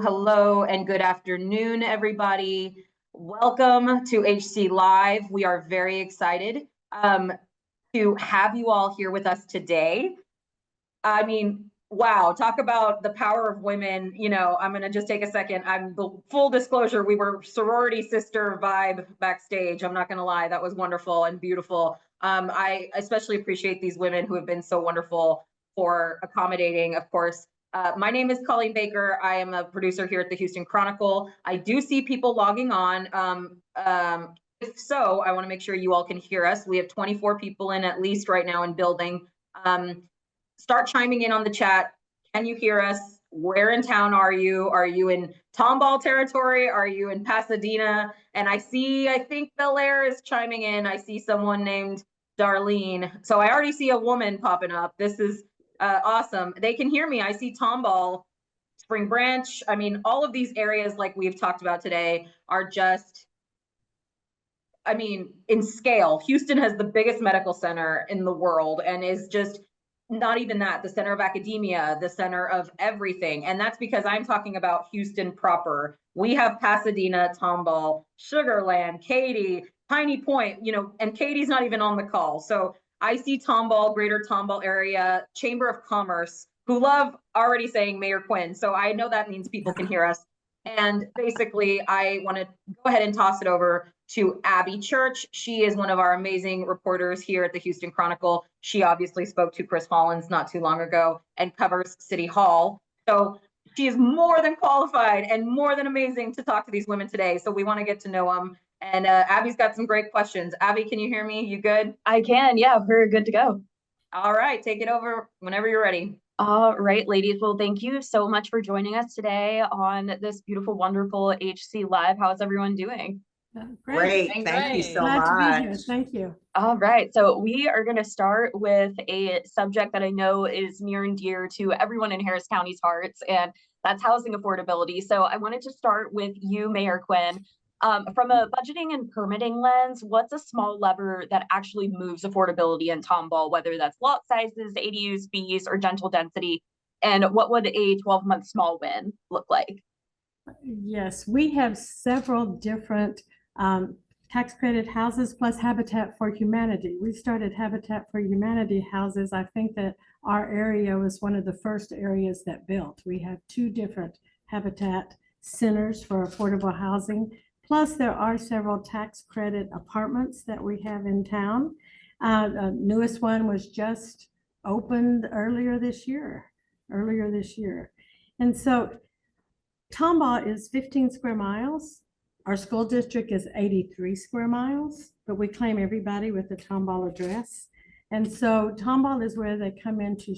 hello, and good afternoon, everybody. Welcome to HC Live. We are very excited to have you all here with us today. I mean, wow, talk about the power of women. You know, I'm going to just take a second. Full disclosure, we were sorority sister vibe backstage. I'm not going to lie. That was wonderful and beautiful. I especially appreciate these women who have been so wonderful for accommodating, of course. My name is Colleen Baker. I am a producer here at the Houston Chronicle. I do see people logging on. If so, I want to make sure you all can hear us. We have 24 people in at least right now in building. Start chiming in on the chat. Can you hear us? Where in town are you? Are you in Tomball territory? Are you in Pasadena? And I think Bel Air is chiming in. I see someone named Darlene. So I already see a woman popping up. This is awesome. They can hear me. I see Tomball, Spring Branch. I mean, all of these areas like we've talked about today are just, I mean, in scale. Houston has the biggest medical center in the world and is just not even that, the center of academia, the center of everything. And that's because I'm talking about Houston proper. We have Pasadena, Tomball, Sugar Land, Katy, Piney Point, you know, and Katie's not even on the call. So I see Tomball, greater Tomball area, Chamber of Commerce, who love already saying Mayor Quinn. So I know that means people can hear us. And basically, I want to go ahead and toss it over to Abby Church. She is one of our amazing reporters here at the Houston Chronicle. She obviously spoke to Chris Hollins not too long ago and covers City Hall. So she is more than qualified and more than amazing to talk to these women today. So we want to get to know them. And Abby's got some great questions. Abby, can you hear me? You good? I can. Yeah, we're good to go. All right, take it over whenever you're ready. All right, ladies. Well, thank you so much for joining us today on this beautiful, wonderful HC Live. How's everyone doing? Great. Thank you so much. Glad to be here. Thank you. All right. So we are going to start with a subject that I know is near and dear to everyone in Harris County's hearts, and that's housing affordability. So I wanted to start with you, Mayor Quinn. From a budgeting and permitting lens, what's a small lever that actually moves affordability in Tomball, whether that's lot sizes, ADUs, fees, or gentle density? And what would a 12-month small win look like? Yes, we have several different tax credit houses plus Habitat for Humanity. We started Habitat for Humanity houses. I think that our area was one of the first areas that built. We have 2 different Habitat centers for affordable housing. Plus, there are several tax credit apartments that we have in town. The newest one was just opened earlier this year. And so Tomball is 15 square miles. Our school district is 83 square miles, but we claim everybody with the Tomball address. And so Tomball is where they come in to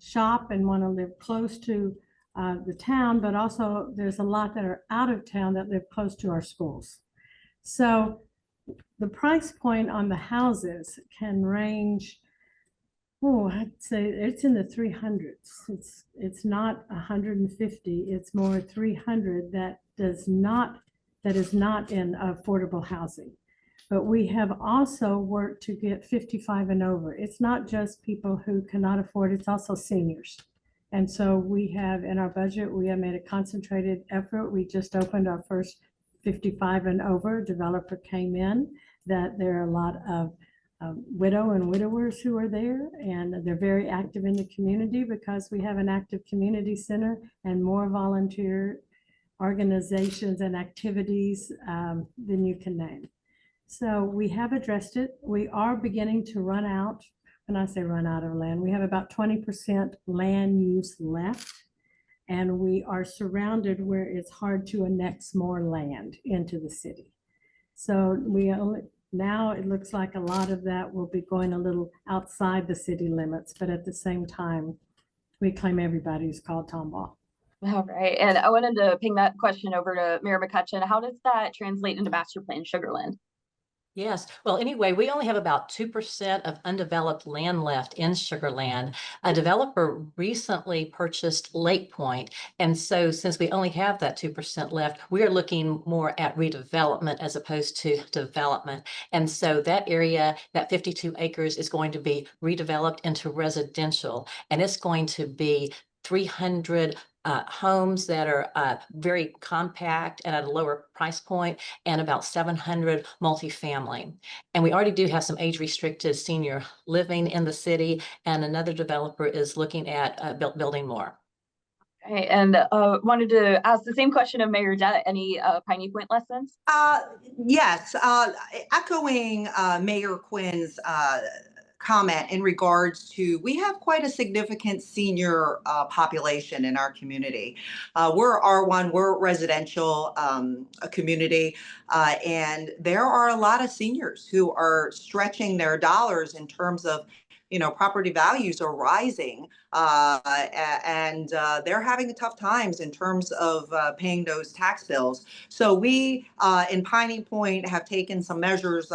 shop and want to live close to the town, but also there's a lot that are out of town that live close to our schools. So the price point on the houses can range, I'd say it's in the 300s. It's not 150, it's more 300 that is not in affordable housing. But we have also worked to get 55 and over. It's not just people who cannot afford, it's also seniors. And so we have in our budget, we have made a concentrated effort. We just opened our first 55 and over. Developer came in, that there are a lot of widow and widowers who are there, and they're very active in the community because we have an active community center and more volunteer organizations and activities than you can name. So we have addressed it. We are beginning to run out. When I say run out of land, we have about 20% land use left, and we are surrounded where it's hard to annex more land into the city. So now it looks like a lot of that will be going a little outside the city limits, but at the same time, we claim everybody is called Tomball. All right, and I wanted to ping that question over to Mayor McCutcheon. How does that translate into master plan Sugar Land? Yes. Well, anyway, we only have about 2% of undeveloped land left in Sugar Land. A developer recently purchased Lake Point. And so since we only have that 2% left, we are looking more at redevelopment as opposed to development. And so that area, that 52 acres, is going to be redeveloped into residential. And it's going to be 300 homes that are very compact and at a lower price point, and about 700 multifamily. And we already do have some age-restricted senior living in the city, and another developer is looking at building more. Okay, and wanted to ask the same question of Mayor Dutt. Any Piney Point lessons? Yes, echoing Mayor Quinn's comment in regards to, we have quite a significant senior population in our community. We're R1, we're a residential a community, and there are a lot of seniors who are stretching their dollars in terms of, you know, property values are rising, and they're having tough times in terms of paying those tax bills. So we in Piney Point have taken some measures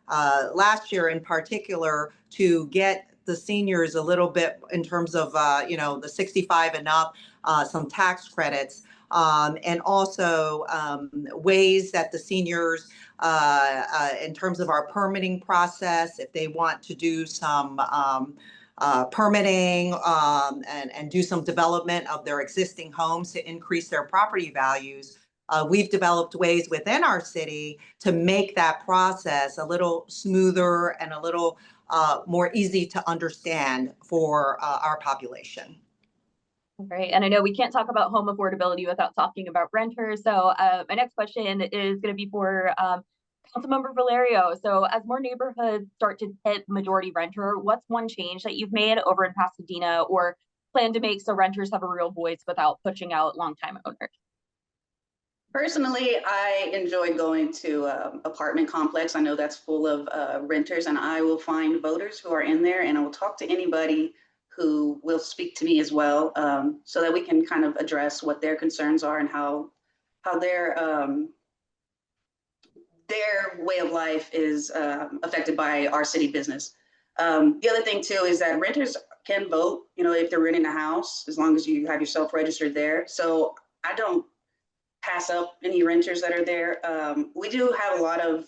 last year in particular to get the seniors a little bit in terms of, you know, the 65 and up, some tax credits, and also ways that the seniors, in terms of our permitting process, if they want to do some permitting and do some development of their existing homes to increase their property values, we've developed ways within our city to make that process a little smoother and a little more easy to understand for our population. Right, and I know we can't talk about home affordability without talking about renters. So my next question is going to be for Councilmember Valerio. So as more neighborhoods start to hit majority renter, what's one change that you've made over in Pasadena or plan to make so renters have a real voice without pushing out longtime owners? Personally, I enjoy going to apartment complex. I know that's full of renters, and I will find voters who are in there, and I will talk to anybody who will speak to me as well, so that we can kind of address what their concerns are and how their way of life is affected by our city business. The other thing too is that renters can vote, you know, if they're renting a house, as long as you have yourself registered there. So I don't pass up any renters that are there. We do have a lot of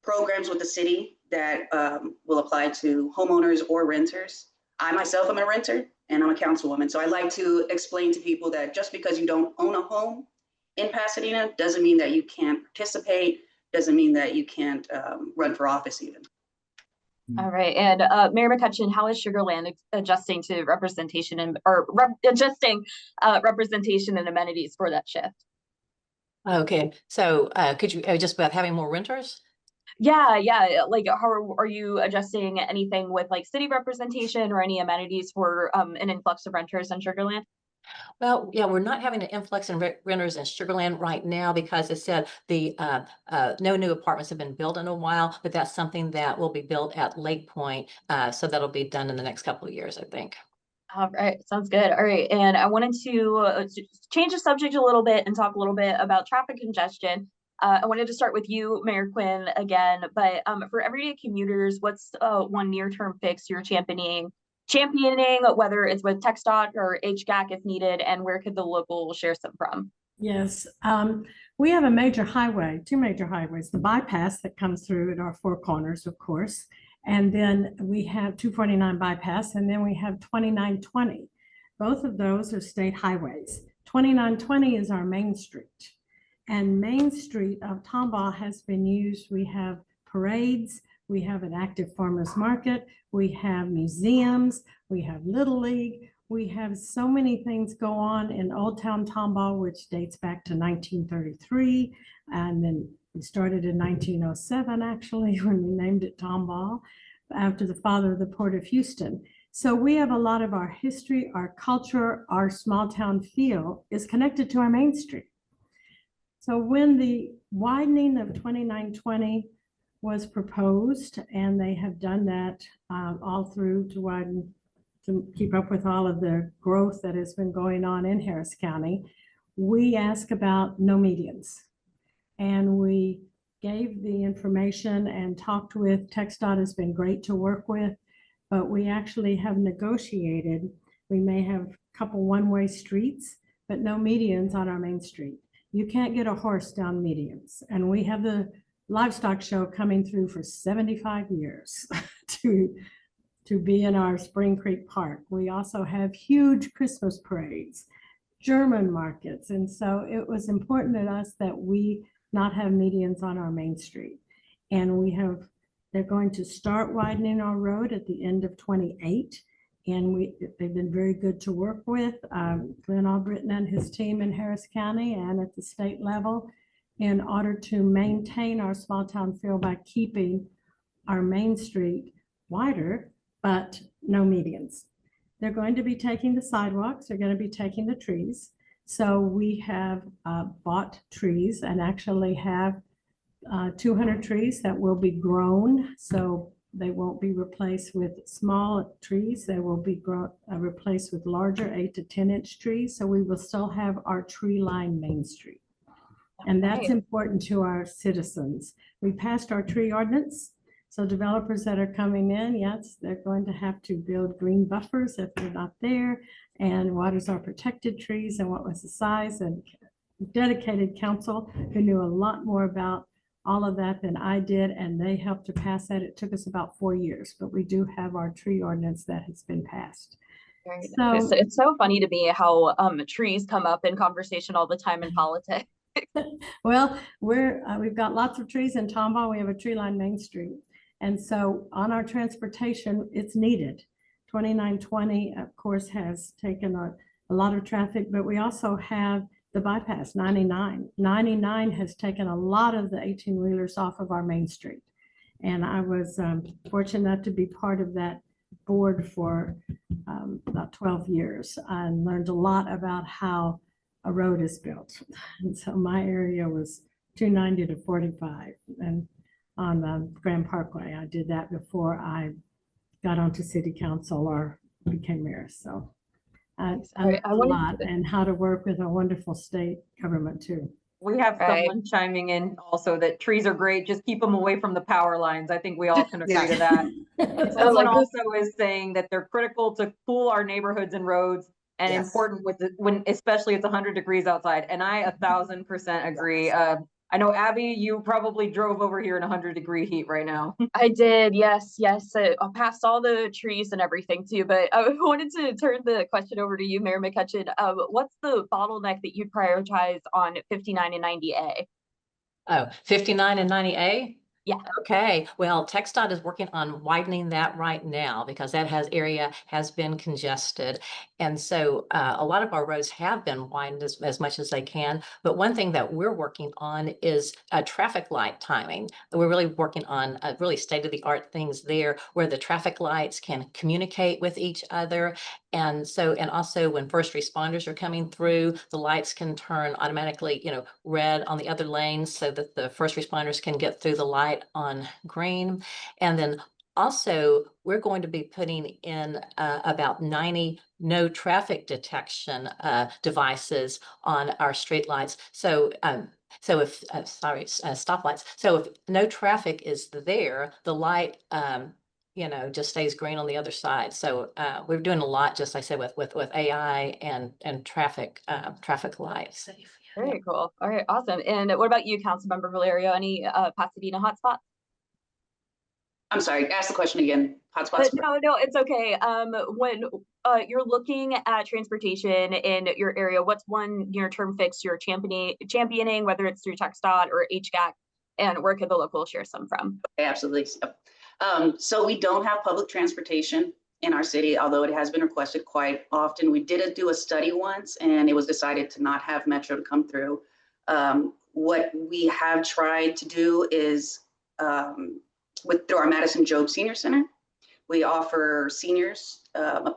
programs with the city that will apply to homeowners or renters. I myself am a renter and I'm a councilwoman. So I like to explain to people that just because you don't own a home in Pasadena doesn't mean that you can't participate, doesn't mean that you can't run for office even. All right, and Mayor McCutcheon, how is Sugar Land adjusting to representation and representation and amenities for that shift? Okay, so could you just about having more renters? Yeah, like how are you adjusting anything with like city representation or any amenities for an influx of renters in Sugar Land? Well, yeah, we're not having an influx in renters in Sugar Land right now because it said the no new apartments have been built in a while, but that's something that will be built at Lake Point. So that'll be done in the next couple of years, I think. All right, sounds good. All right, and I wanted to change the subject a little bit and talk a little bit about traffic congestion. I wanted to start with you, Mayor Quinn, again, but for everyday commuters, what's one near-term fix you're championing, whether it's with TxDOT or HGAC if needed, and where could the local share some from? Yes, we have a major highway, two major highways, the bypass that comes through at our four corners, of course, and then we have 249 bypass, and then we have 2920. Both of those are state highways. 2920 is our main street, and Main Street of Tomball has been used. We have parades, we have an active farmers market, we have museums, we have Little League, we have so many things go on in Old Town Tomball, which dates back to 1933, and then we started in 1907 actually when we named it Tomball after the father of the Port of Houston. So we have a lot of our history, our culture, our small town feel is connected to our Main Street. So when the widening of 2920 was proposed, and they have done that all through to widen, to keep up with all of the growth that has been going on in Harris County, we asked about no medians. And we gave the information and talked with, TxDOT has been great to work with, but we actually have negotiated, we may have a couple one-way streets, but no medians on our Main Street. You can't get a horse down medians. And we have the livestock show coming through for 75 years to to be in our Spring Creek Park. We also have huge Christmas parades, German markets. And so it was important to us that we not have medians on our main street. And they're going to start widening our road at the end of 28. And they've been very good to work with, Glenn Albritton and his team in Harris County and at the state level, in order to maintain our small town feel by keeping our main street wider, but no medians. They're going to be taking the sidewalks, they're going to be taking the trees. So we have bought trees and actually have 200 trees that will be grown. So they won't be replaced with small trees. They will be replaced with larger 8 to 10 inch trees. So we will still have our tree line Main Street. And that's important to our citizens. We passed our tree ordinance. So developers that are coming in, yes, they're going to have to build green buffers if they're not there. And what is our protected trees and what was the size, and dedicated council who knew a lot more about all of that than I did, and they helped to pass that. It took us about 4 years, but we do have our tree ordinance that has been passed. So it's so funny to me how trees come up in conversation all the time in politics. Well, we've got lots of trees in Tomball. We have a tree line Main Street. And so on our transportation, it's needed. 2920, of course, has taken a lot of traffic, but we also have the bypass 99. 99 has taken a lot of the 18-wheelers off of our Main Street. And I was fortunate to be part of that board for about 12 years. I learned a lot about how a road is built. And so my area was 290 to 45 and on Grand Parkway. I did that before I got onto city council or became mayor. So I learned a lot and how to work with a wonderful state government too. We have someone chiming in also that trees are great. Just keep them away from the power lines. I think we all can agree to that. Someone also is saying that they're critical to cool our neighborhoods and roads, and important with when especially it's 100 degrees outside. And I 1000% agree. I know, Abby, you probably drove over here in 100-degree heat right now. I did, yes. Past all the trees and everything too, but I wanted to turn the question over to you, Mayor McCutcheon. What's the bottleneck that you prioritize on 59 and 90A? Oh, 59 and 90A? Yeah. Okay. Well, TxDOT is working on widening that right now because that area has been congested. And so a lot of our roads have been widened as much as they can. But one thing that we're working on is traffic light timing. We're really working on really state-of-the-art things there where the traffic lights can communicate with each other. And also when first responders are coming through, the lights can turn automatically, red on the other lanes so that the first responders can get through the light on green. And then also we're going to be putting in about 90 no traffic detection devices on our street lights. So if stoplights. So if no traffic is there, the light just stays green on the other side. So we're doing a lot, just like I said, with AI and traffic lights. Very cool. All right, awesome. And what about you, Councilmember Valerio? Any Pasadena hotspots? I'm sorry, ask the question again. Hotspots? No, it's okay. When you're looking at transportation in your area, what's one near-term fix you're championing, whether it's through TxDOT or HGAC, and where could the local share some from? Okay, absolutely. So we don't have public transportation in our city, although it has been requested quite often. We did do a study once, and it was decided to not have Metro to come through. What we have tried to do is through our Madison Job Senior Center, we offer seniors a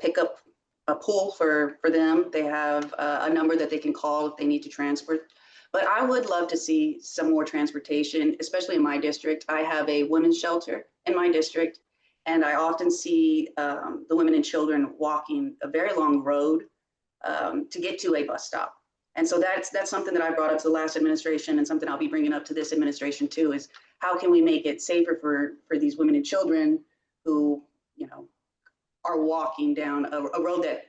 pool for them. They have a number that they can call if they need to transfer. But I would love to see some more transportation, especially in my district. I have a women's shelter in my district, and I often see the women and children walking a very long road to get to a bus stop. And so that's something that I brought up to the last administration, and something I'll be bringing up to this administration too, is how can we make it safer for these women and children who, are walking down a road that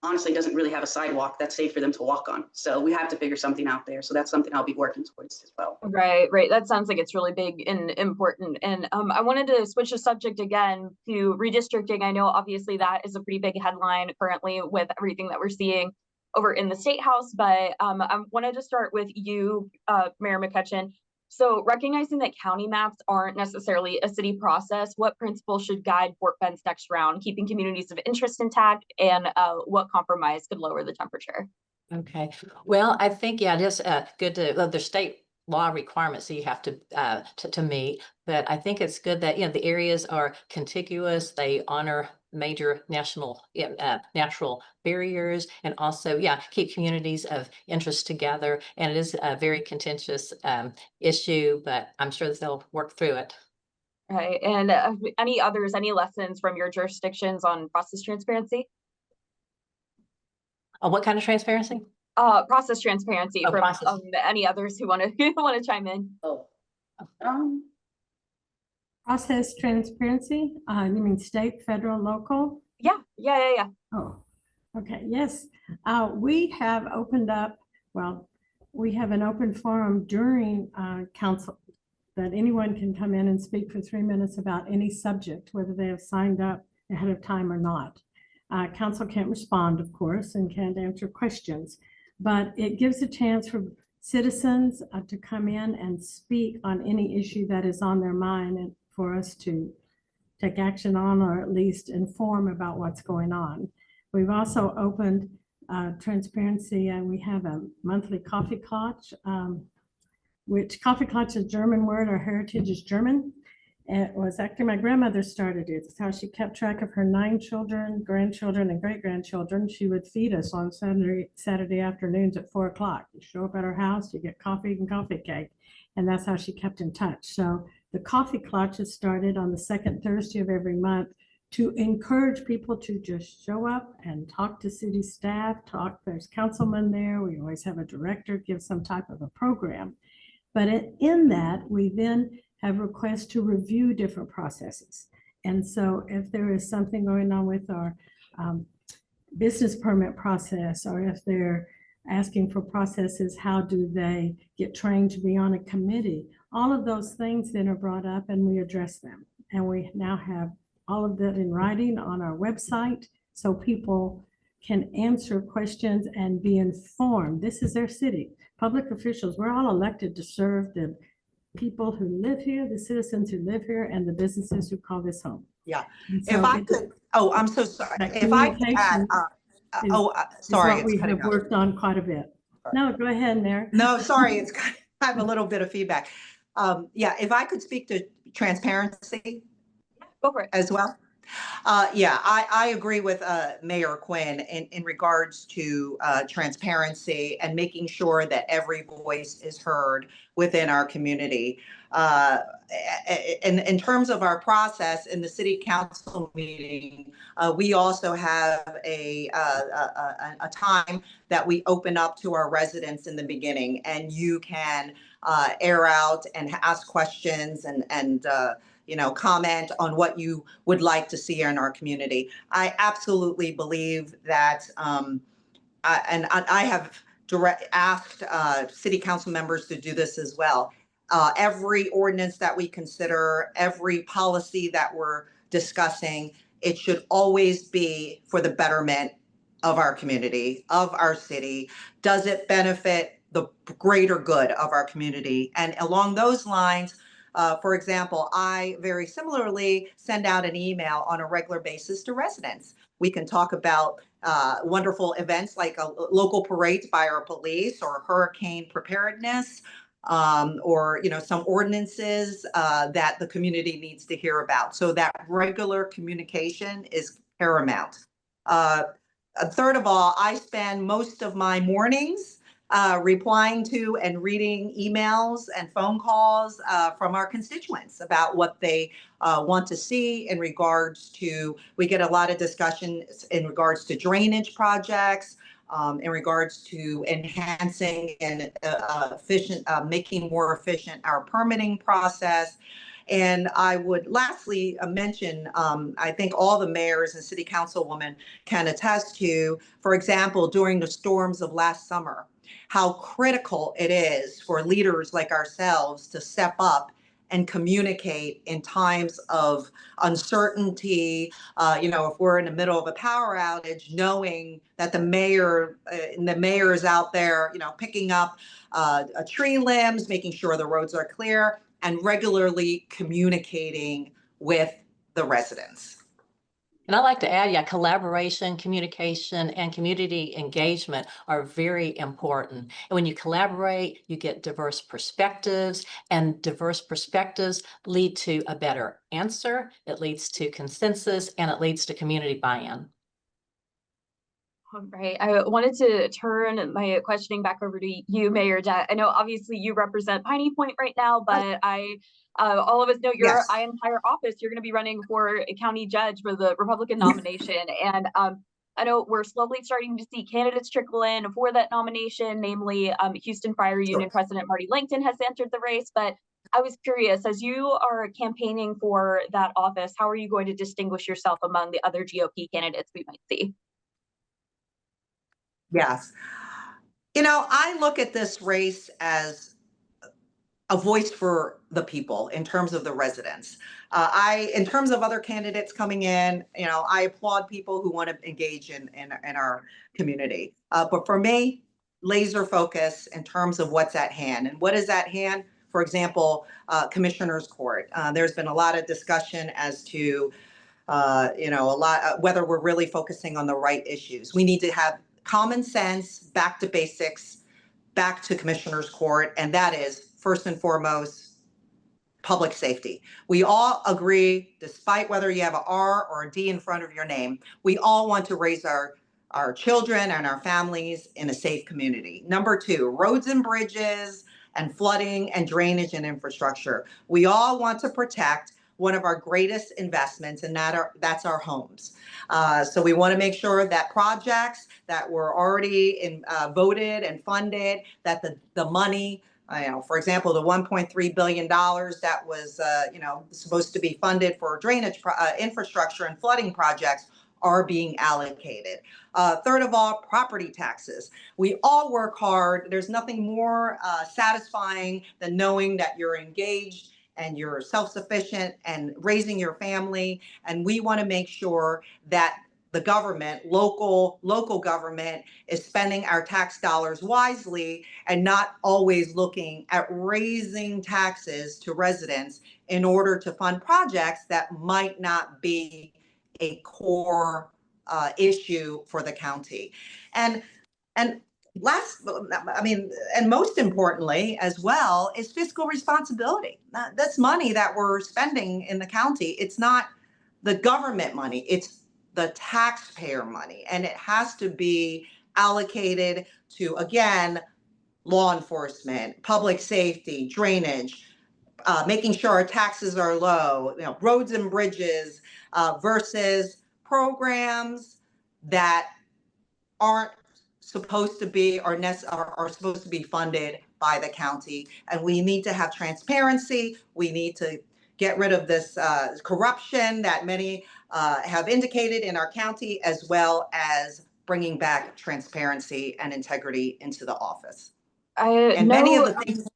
honestly doesn't really have a sidewalk that's safe for them to walk on. So we have to figure something out there. So that's something I'll be working towards as well. Right. That sounds like it's really big and important. And I wanted to switch the subject again to redistricting. I know obviously that is a pretty big headline currently with everything that we're seeing over in the State House, but I wanted to start with you, Mayor McCutcheon. So recognizing that county maps aren't necessarily a city process, what principles should guide Fort Bend's next round, keeping communities of interest intact, and what compromise could lower the temperature? Okay, well, I think, yeah, it is good to, well, there's state law requirements that you have to meet, but I think it's good that, you know, the areas are contiguous, they honor major national natural barriers, and also, yeah, keep communities of interest together. And it is a very contentious issue, but I'm sure that they'll work through it. Right. And any lessons from your jurisdictions on process transparency? What kind of transparency? Process transparency from process. Any others who want to chime in? Oh, Process transparency, you mean state, federal, local? Yeah. Oh, okay, yes. We have opened up, well, we have an open forum during council that anyone can come in and speak for 3 minutes about any subject, whether they have signed up ahead of time or not. Council can't respond, of course, and can't answer questions, but it gives a chance for citizens to come in and speak on any issue that is on their mind and for us to take action on, or at least inform about what's going on. We've also opened transparency, and we have a monthly coffee clutch, which coffee clutch is a German word. Our heritage is German. It was actually my grandmother started it. It's how she kept track of her 9 children, grandchildren, and great-grandchildren. She would feed us on Saturday afternoons at 4 o'clock. You show up at her house, you get coffee and coffee cake. And that's how she kept in touch. So the coffee clutch is started on the second Thursday of every month to encourage people to just show up and talk to city staff, there's councilmen there. We always have a director give some type of a program. But in that, we then have requests to review different processes. And so if there is something going on with our business permit process, or if they're asking for processes, how do they get trained to be on a committee? All of those things then are brought up and we address them. And we now have all of that in writing on our website so people can answer questions and be informed. This is their city. Public officials, we're all elected to serve the people who live here, the citizens who live here, and the businesses who call this home. Yeah. So if I could, I'm so sorry. If I could add, sorry, we have worked on quite a bit. No, go ahead, Mayor. No, sorry, I have a little bit of feedback. Yeah, if I could speak to transparency. Go for it. As well. Yeah, I agree with Mayor Quinn in regards to transparency and making sure that every voice is heard within our community. In terms of our process in the city council meeting, we also have a time that we open up to our residents in the beginning, and you can air out and ask questions and comment on what you would like to see in our community. I absolutely believe that, I have asked city council members to do this as well. Every ordinance that we consider, every policy that we're discussing, it should always be for the betterment of our community, of our city. Does it benefit the greater good of our community? And along those lines, for example, I very similarly send out an email on a regular basis to residents. We can talk about wonderful events like local parades by our police, or hurricane preparedness, or some ordinances that the community needs to hear about. So that regular communication is paramount. Third of all, I spend most of my mornings replying to and reading emails and phone calls from our constituents about what they want to see in regards to, we get a lot of discussions in regards to drainage projects, in regards to enhancing and making more efficient our permitting process. And I would lastly mention, I think all the mayors and city councilwomen can attest to, for example, during the storms of last summer, how critical it is for leaders like ourselves to step up and communicate in times of uncertainty. If we're in the middle of a power outage, knowing that the mayor is out there, picking up tree limbs, making sure the roads are clear, and regularly communicating with the residents. And I like to add, yeah, collaboration, communication, and community engagement are very important. And when you collaborate, you get diverse perspectives, and diverse perspectives lead to a better answer. It leads to consensus, and it leads to community buy-in. All right. I wanted to turn my questioning back over to you, Mayor Dutt. I know obviously you represent Piney Point right now, but all of us know your entire office. You're going to be running for a county judge for the Republican nomination. And I know we're slowly starting to see candidates trickle in for that nomination, namely Houston Fire Union President Marty Langton has entered the race. But I was curious, as you are campaigning for that office, how are you going to distinguish yourself among the other GOP candidates we might see? Yes. I look at this race as a voice for the people in terms of the residents. In terms of other candidates coming in, I applaud people who want to engage in our community. But for me, laser focus in terms of what's at hand. And what is at hand? For example, Commissioner's Court. There's been a lot of discussion as to, whether we're really focusing on the right issues. We need to have common sense, back to basics, back to Commissioner's Court, and that is first and foremost public safety. We all agree, despite whether you have an R or a D in front of your name, we all want to raise our children and our families in a safe community. Number two, roads and bridges and flooding and drainage and infrastructure. We all want to protect one of our greatest investments, and that's our homes. So we want to make sure that projects that were already voted and funded, that the money, for example, the $1.3 billion that was, supposed to be funded for drainage infrastructure and flooding projects are being allocated. Third of all, property taxes. We all work hard. There's nothing more satisfying than knowing that you're engaged and you're self-sufficient and raising your family. And we want to make sure that the government, local government, is spending our tax dollars wisely and not always looking at raising taxes to residents in order to fund projects that might not be a core issue for the county. And most importantly as well is fiscal responsibility. That's money that we're spending in the county. It's not the government money, it's the taxpayer money, and it has to be allocated to, again, law enforcement, public safety, drainage, making sure our taxes are low, roads and bridges, versus programs that aren't supposed to be are supposed to be funded by the county. And we need to have transparency. We need to get rid of this corruption that many have indicated in our county, as well as bringing back transparency and integrity into the office. Many of the things,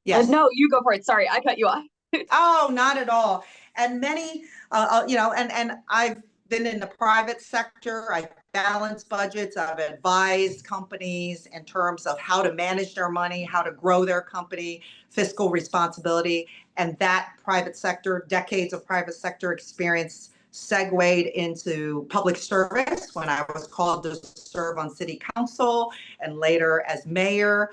yes. No, you go for it. Sorry, I cut you off. Oh, not at all. And many, and I've been in the private sector. I've balanced budgets. I've advised companies in terms of how to manage their money, how to grow their company, fiscal responsibility. And that private sector, decades of private sector experience segued into public service when I was called to serve on city council and later as mayor.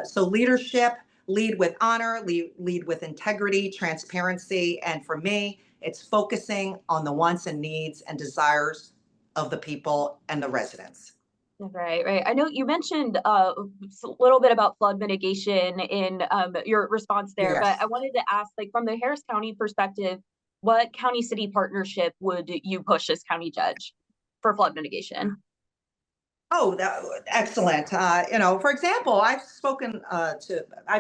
So leadership, lead with honor, lead with integrity, transparency. And for me, it's focusing on the wants and needs and desires of the people and the residents. Right. I know you mentioned a little bit about flood mitigation in your response there, but I wanted to ask, from the Harris County perspective, what county-city partnership would you push as county judge for flood mitigation? Oh, excellent. For example, I've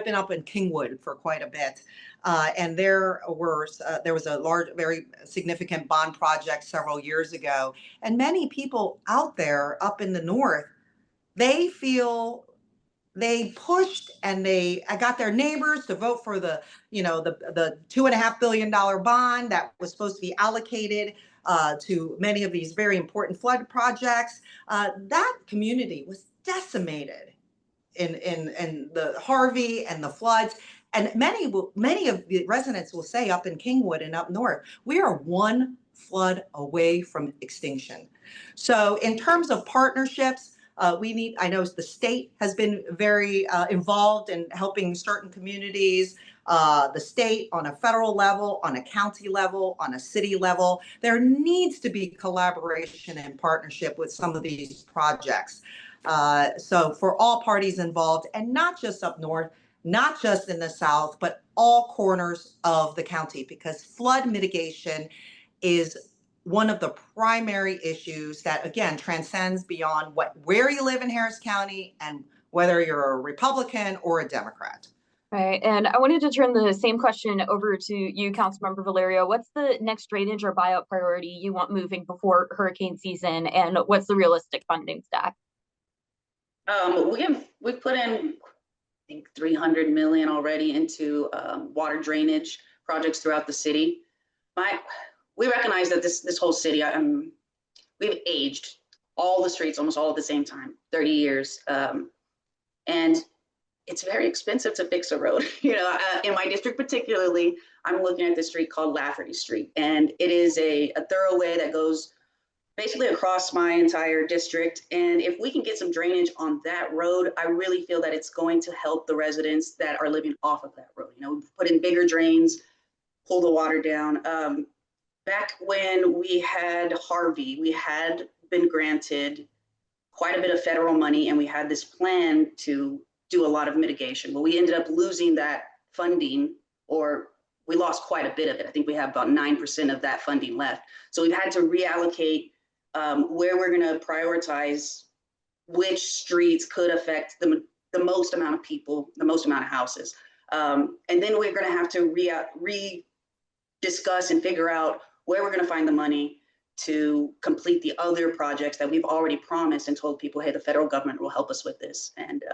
been up in Kingwood for quite a bit. And there was a large, very significant bond project several years ago. And many people out there up in the north, they feel they pushed and they got their neighbors to vote for the $2.5 billion bond that was supposed to be allocated to many of these very important flood projects. That community was decimated in the Harvey and the floods. And many of the residents will say up in Kingwood and up north, we are one flood away from extinction. So in terms of partnerships, I know the state has been very involved in helping certain communities, the state on a federal level, on a county level, on a city level. There needs to be collaboration and partnership with some of these projects. So for all parties involved, and not just up north, not just in the south, but all corners of the county, because flood mitigation is one of the primary issues that, again, transcends beyond where you live in Harris County and whether you're a Republican or a Democrat. Right, and I wanted to turn the same question over to you, Councilmember Valerio. What's the next drainage or buyout priority you want moving before hurricane season, and what's the realistic funding stack? We've put in, I think, $300 million already into water drainage projects throughout the city. We recognize that this whole city, we've aged all the streets almost all at the same time, 30 years. And it's very expensive to fix a road. In my district particularly, I'm looking at this street called Lafferty Street. And it is a thoroughway that goes basically across my entire district. And if we can get some drainage on that road, I really feel that it's going to help the residents that are living off of that road. We put in bigger drains, pull the water down. Back when we had Harvey, we had been granted quite a bit of federal money, and we had this plan to do a lot of mitigation. But we ended up losing that funding, or we lost quite a bit of it. I think we have about 9% of that funding left. So we've had to reallocate where we're going to prioritize which streets could affect the most amount of people, the most amount of houses. And then we're going to have to discuss and figure out where we're going to find the money to complete the other projects that we've already promised and told people, hey, the federal government will help us with this. And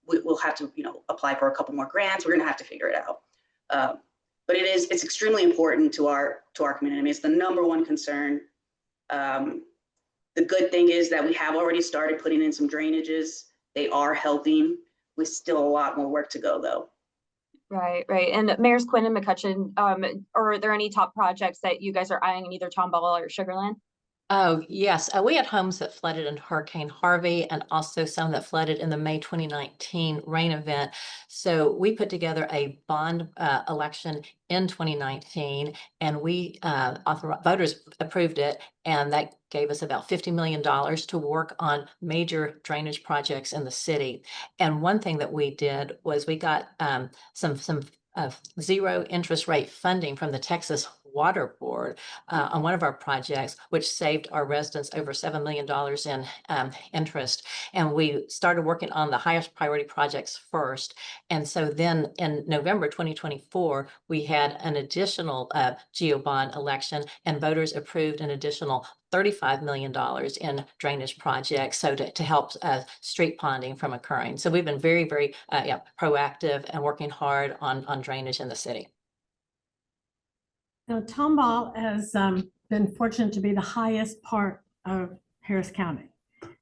we'll have to, apply for a couple more grants. We're going to have to figure it out. But it's extremely important to our community. I mean, it's the #1 concern. The good thing is that we have already started putting in some drainages. They are helping. With still a lot more work to go, though. Right. And Mayors Quinn and McCutcheon, are there any top projects that you guys are eyeing in either Tomball or Sugar Land? Oh, yes. We had homes that flooded in Hurricane Harvey and also some that flooded in the May 2019 rain event. So we put together a bond election in 2019, and voters approved it, and that gave us about $50 million to work on major drainage projects in the city. And one thing that we did was we got some zero interest rate funding from the Texas Water Board on one of our projects, which saved our residents over $7 million in interest. And we started working on the highest priority projects first. And so then in November 2024, we had an additional GEO bond election, and voters approved an additional $35 million in drainage projects, so to help street ponding from occurring. So we've been very, very proactive and working hard on drainage in the city. Now, Tomball has been fortunate to be the highest part of Harris County.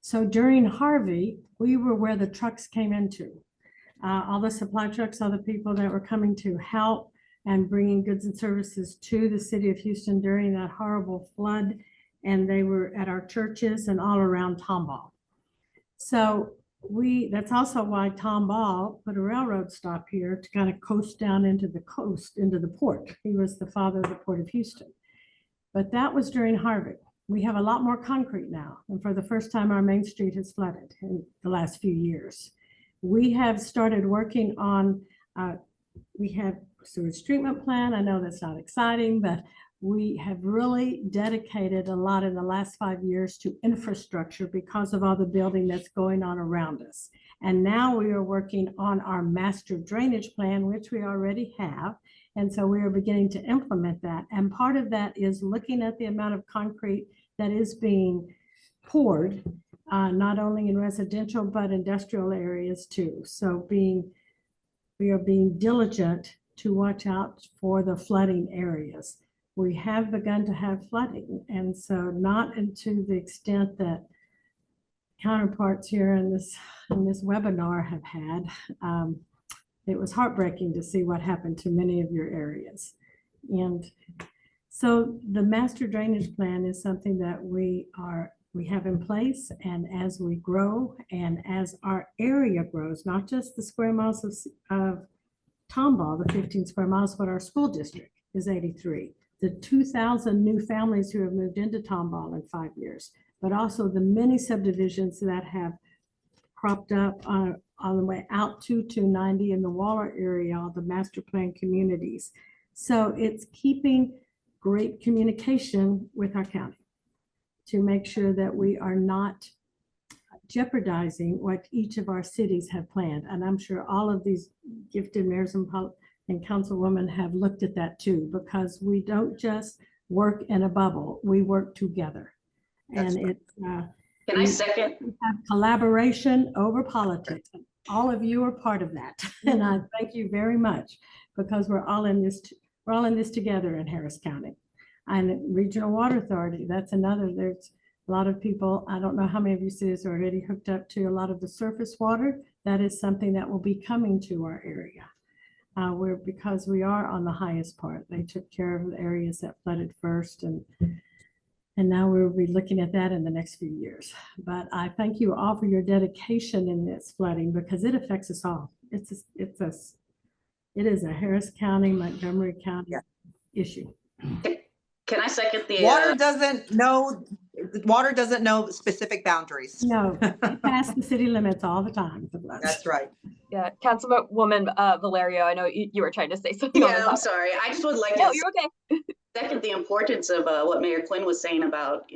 So during Harvey, we were where the trucks came into. All the supply trucks, all the people that were coming to help and bringing goods and services to the city of Houston during that horrible flood. And they were at our churches and all around Tomball. So that's also why Tomball put a railroad stop here to kind of coast down into the coast, into the port. He was the father of the Port of Houston. But that was during Harvey. We have a lot more concrete now. And for the first time, our Main Street has flooded in the last few years. We have started working on, we have a sewage treatment plan. I know that's not exciting, but we have really dedicated a lot in the last 5 years to infrastructure because of all the building that's going on around us. And now we are working on our master drainage plan, which we already have. And so we are beginning to implement that. And part of that is looking at the amount of concrete that is being poured, not only in residential, but industrial areas too. So we are being diligent to watch out for the flooding areas. We have begun to have flooding, and so not to the extent that counterparts here in this webinar have had. It was heartbreaking to see what happened to many of your areas. And so the master drainage plan is something that we have in place, and as we grow and as our area grows, not just the square miles of Tomball, the 15 square miles, but our school district is 83. The 2,000 new families who have moved into Tomball in 5 years, but also the many subdivisions that have cropped up on the way out to 290 in the Waller area, all the master plan communities. So it's keeping great communication with our county to make sure that we are not jeopardizing what each of our cities have planned. And I'm sure all of these gifted mayors and councilwomen have looked at that too, because we don't just work in a bubble, we work together. That's and right. it's Can I second? we have collaboration over politics. All of you are part of that. And I thank you very much, because we're all in this together in Harris County. And Regional Water Authority, that's another. There's a lot of people, I don't know how many of you cities are already hooked up to a lot of the surface water. That is something that will be coming to our area. Because we are on the highest part. They took care of the areas that flooded first, and now we'll be looking at that in the next few years. But I thank you all for your dedication in this flooding, because it affects us all. It is a Harris County, Montgomery County issue. Can I second the? Water doesn't know specific boundaries. No, we pass the city limits all the time. That's right. Yeah, Councilwoman Valerio, I know you were trying to say something. Yeah, I'm sorry. I just would like No, to you're okay. second the importance of what Mayor Quinn was saying about,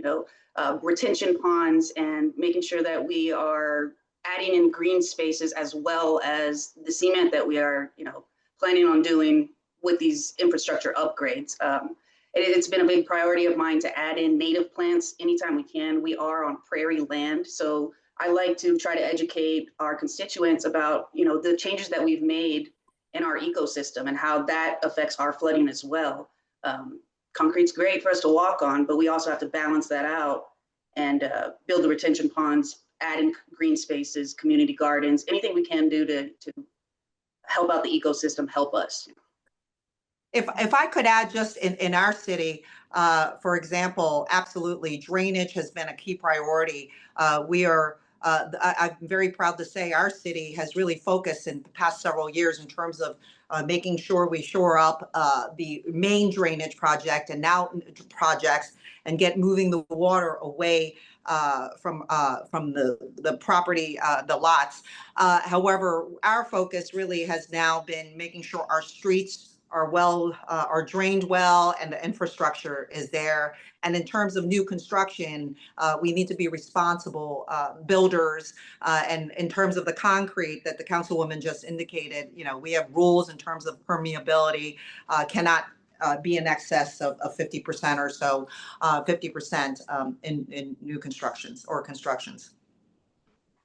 retention ponds and making sure that we are adding in green spaces, as well as the cement that we are, planning on doing with these infrastructure upgrades. It's been a big priority of mine to add in native plants anytime we can. We are on prairie land, so I like to try to educate our constituents about, the changes that we've made in our ecosystem and how that affects our flooding as well. Concrete's great for us to walk on, but we also have to balance that out and build the retention ponds, add in green spaces, community gardens, anything we can do to help out the ecosystem, help us. If I could add, just in our city, for example, absolutely, drainage has been a key priority. I'm very proud to say our city has really focused in the past several years in terms of making sure we shore up the main drainage project and now projects, and get moving the water away from the property, the lots. However, our focus really has now been making sure our streets are drained well, and the infrastructure is there. And in terms of new construction, we need to be responsible builders. And in terms of the concrete that the councilwoman just indicated, we have rules in terms of permeability, cannot be in excess of 50% or so, 50% in new constructions or constructions.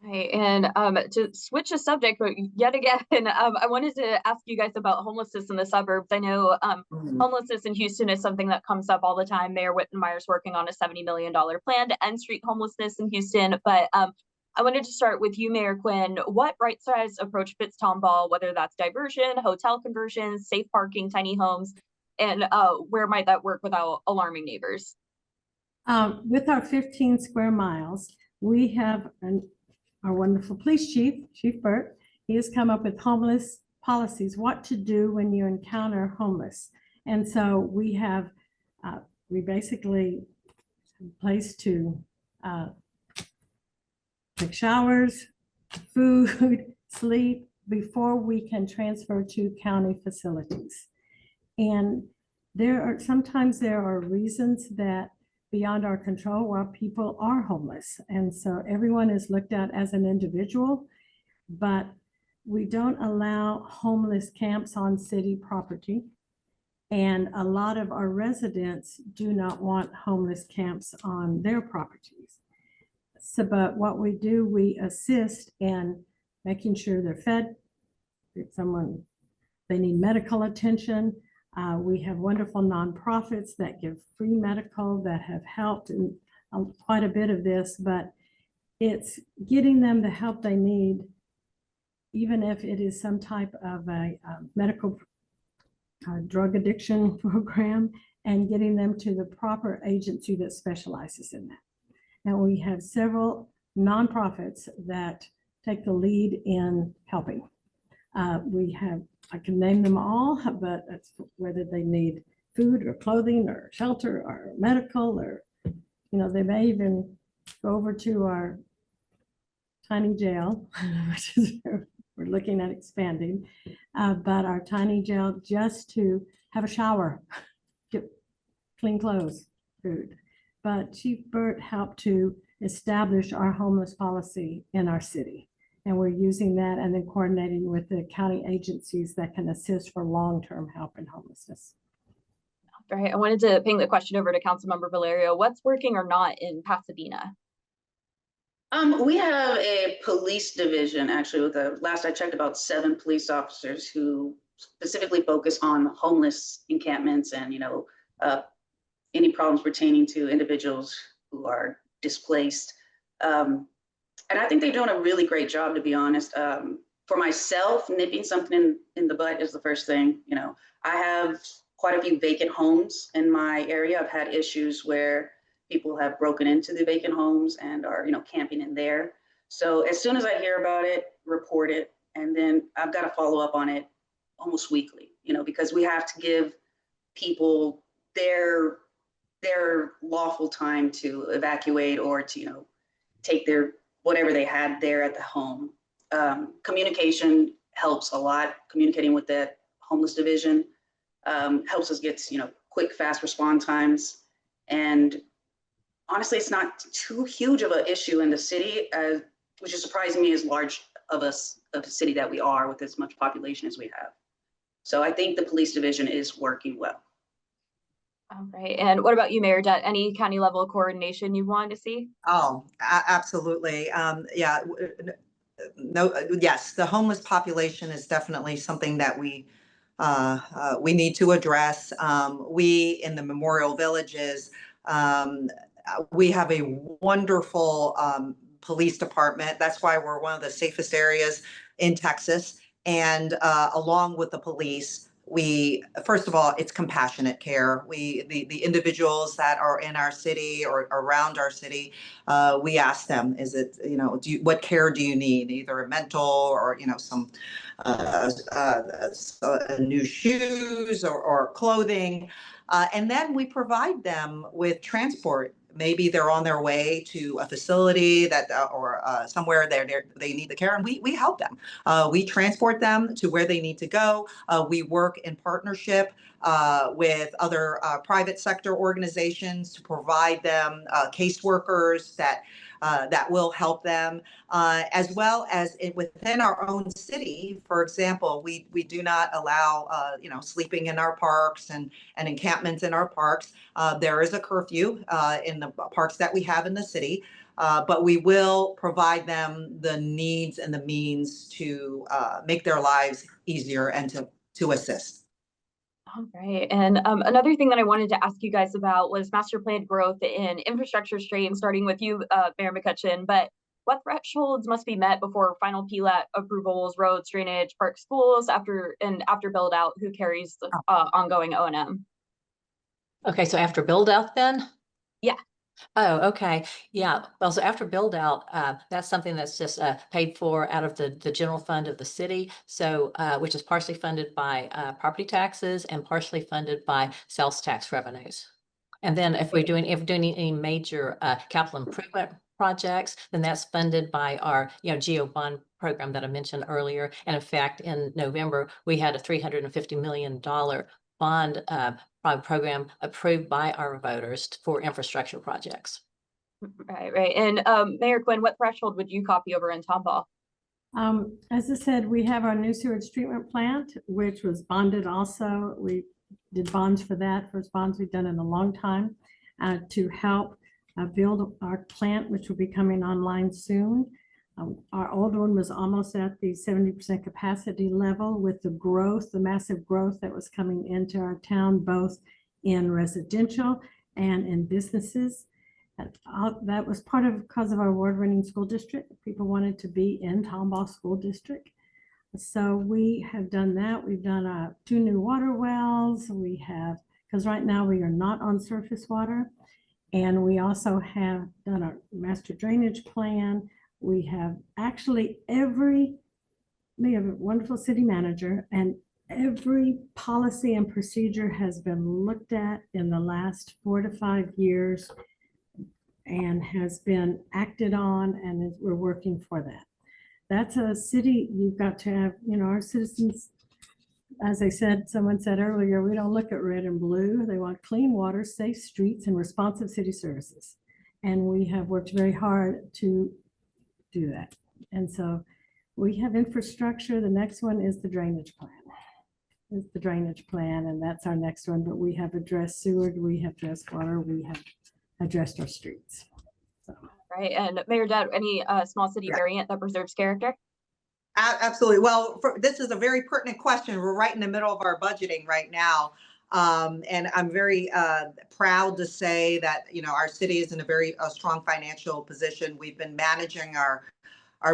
Right, and to switch the subject, but yet again, I wanted to ask you guys about homelessness in the suburbs. I know homelessness in Houston is something that comes up all the time. Mayor Wittenmeyer's working on a $70 million plan to end street homelessness in Houston. But I wanted to start with you, Mayor Quinn. What right-sized approach fits Tomball, whether that's diversion, hotel conversions, safe parking, tiny homes, and where might that work without alarming neighbors? With our 15 square miles, we have our wonderful police chief, Chief Burt. He has come up with homeless policies, what to do when you encounter homeless. And so we basically have a place to take showers, food, sleep, before we can transfer to county facilities. And sometimes there are reasons that beyond our control while people are homeless. And so everyone is looked at as an individual, but we don't allow homeless camps on city property. And a lot of our residents do not want homeless camps on their properties. So, but what we do, we assist in making sure they're fed. If they need medical attention. We have wonderful nonprofits that give free medical that have helped in quite a bit of this, but it's getting them the help they need, even if it is some type of a medical drug addiction program, and getting them to the proper agency that specializes in that. Now, we have several nonprofits that take the lead in helping. I can name them all, but it's whether they need food or clothing or shelter or medical, or, they may even go over to our tiny jail, which is we're looking at expanding, but our tiny jail just to have a shower, get clean clothes, food. But Chief Burt helped to establish our homeless policy in our city. And we're using that and then coordinating with the county agencies that can assist for long-term help in homelessness. All right, I wanted to ping the question over to Councilmember Valerio. What's working or not in Pasadena? We have a police division, actually, with last I checked, about 7 police officers who specifically focus on homeless encampments and, any problems pertaining to individuals who are displaced. And I think they're doing a really great job, to be honest. For myself, nipping something in the butt is the first thing. I have quite a few vacant homes in my area. I've had issues where people have broken into the vacant homes and are, camping in there. So as soon as I hear about it, report it. And then I've got to follow up on it almost weekly, because we have to give people their lawful time to evacuate or to, take their whatever they had there at the home. Communication helps a lot. Communicating with that homeless division helps us get, quick, fast response times. And honestly, it's not too huge of an issue in the city, which is surprising me as large of a city that we are with as much population as we have. So I think the police division is working well. All right. And what about you, Mayor Dutt? Any county level coordination you want to see? Oh, absolutely. Yes, the homeless population is definitely something that we need to address. We in the Memorial Villages, we have a wonderful police department. That's why we're one of the safest areas in Texas. And along with the police, first of all, it's compassionate care. The individuals that are in our city or around our city, we ask them, is it, what care do you need? Either mental or, some new shoes or clothing. And then we provide them with transport. Maybe they're on their way to a facility or somewhere they need the care, and we help them. We transport them to where they need to go. We work in partnership with other private sector organizations to provide them caseworkers that will help them, as well as within our own city. For example, we do not allow sleeping in our parks and encampments in our parks. There is a curfew in the parks that we have in the city, but we will provide them the needs and the means to make their lives easier and to assist. All right. And another thing that I wanted to ask you guys about was master plan growth in infrastructure streams, starting with you, Mayor McCutcheon. But what thresholds must be met before final PLAT approvals, roads, drainage, park, schools, after build out, who carries the ongoing O&M? Okay, so after build out then? Yeah. Oh, okay. Yeah. Well, so after build out, that's something that's just paid for out of the general fund of the city. So which is partially funded by property taxes and partially funded by sales tax revenues. And then if we're doing any major capital improvement projects, then that's funded by our GEO bond program that I mentioned earlier. And in fact, in November, we had a $350 million bond program approved by our voters for infrastructure projects. Right. And Mayor Quinn, what threshold would you copy over in Tomball? As I said, we have our new sewage treatment plant, which was bonded also. We did bonds for that, first bonds we've done in a long time, to help build our plant, which will be coming online soon. Our old one was almost at the 70% capacity level with the growth, the massive growth that was coming into our town, both in residential and in businesses. That was part of because of our award-winning school district. People wanted to be in Tomball School District. So we have done that. We've done 2 new water wells. We have, because right now we are not on surface water. And we also have done our master drainage plan. We have actually we have a wonderful city manager, and every policy and procedure has been looked at in the last 4 to 5 years and has been acted on, and we're working for that. That's a city you've got to have, our citizens, as I said, someone said earlier, we don't look at red and blue. They want clean water, safe streets, and responsive city services. And we have worked very hard to do that. And so we have infrastructure. The next one is the drainage plan. And that's our next one. But we have addressed sewer, we have addressed water, we have addressed our streets. So. Right. And Mayor Dutt, any small city variant that preserves character? Absolutely. Well, this is a very pertinent question. We're right in the middle of our budgeting right now. And I'm very proud to say that, our city is in a very strong financial position. We've been managing our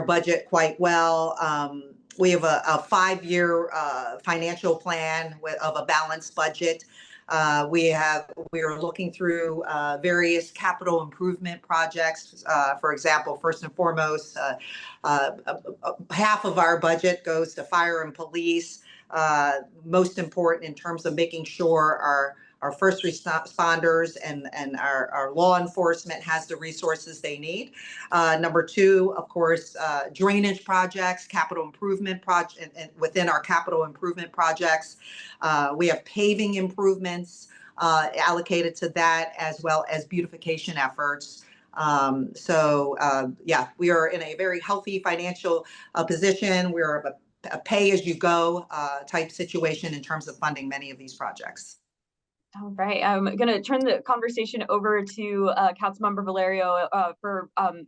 budget quite well. We have a 5-year financial plan of a balanced budget. We are looking through various capital improvement projects. For example, first and foremost, half of our budget goes to fire and police. Most important in terms of making sure our first responders and our law enforcement has the resources they need. Number 2, of course, drainage projects, capital improvement projects, and within our capital improvement projects, we have paving improvements allocated to that, as well as beautification efforts. We are in a very healthy financial position. We're a pay-as-you-go type situation in terms of funding many of these projects. All right, I'm going to turn the conversation over to Councilmember Valerio for an